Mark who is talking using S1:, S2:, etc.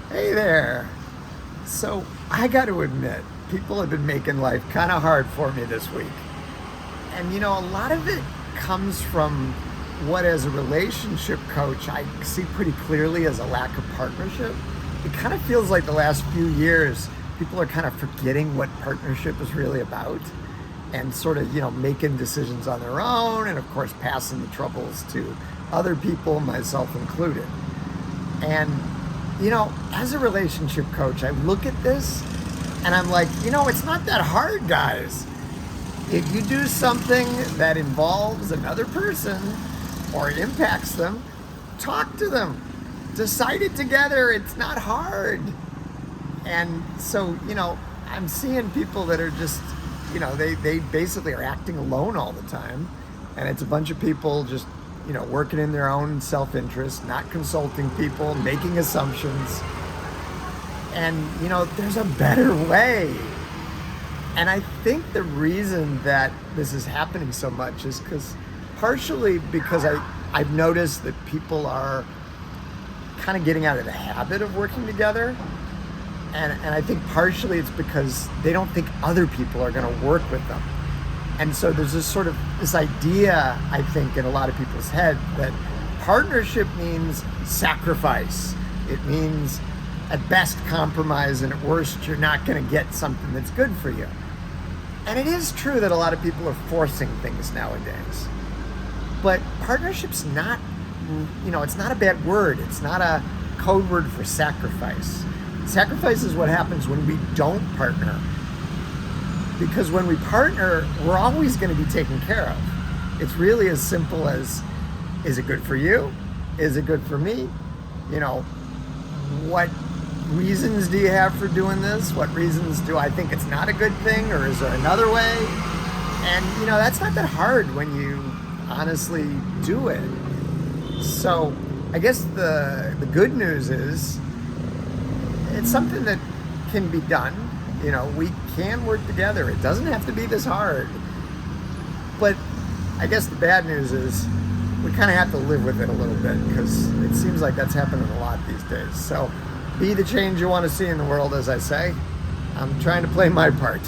S1: Hey there. So, I got to admit, people have been making life kind of hard for me this week. And a lot of it comes from what, as a relationship coach, I see pretty clearly as a lack of partnership. It kind of feels like the last few years, people are kind of forgetting what partnership is really about and sort of, making decisions on their own and, of course, passing the troubles to other people, myself included. And, as a relationship coach, I look at this and I'm like, it's not that hard, guys. If you do something that involves another person or impacts them, talk to them. Decide it together. It's not hard. And so, I'm seeing people that are just, they basically are acting alone all the time. And it's a bunch of people just, working in their own self-interest, not consulting people, making assumptions. And, there's a better way. And I think the reason that this is happening so much is partially because I've noticed that people are kind of getting out of the habit of working together. And I think partially it's because they don't think other people are going to work with them. And so there's this idea, I think, in a lot of people's head that partnership means sacrifice. It means at best compromise, and at worst you're not going to get something that's good for you. And it is true that a lot of people are forcing things nowadays. But partnership's not, it's not a bad word. It's not a code word for sacrifice. Sacrifice is what happens when we don't partner. Because when we partner, we're always going to be taken care of. It's really as simple as, is it good for you? Is it good for me? What reasons do you have for doing this? What reasons do I think it's not a good thing, or is there another way? And, that's not that hard when you honestly do it. So I guess the good news is it's something that can be done. We can work together. It doesn't have to be this hard. But I guess the bad news is we kind of have to live with it a little bit, because it seems like that's happening a lot these days. So be the change you want to see in the world, as I say. I'm trying to play my part.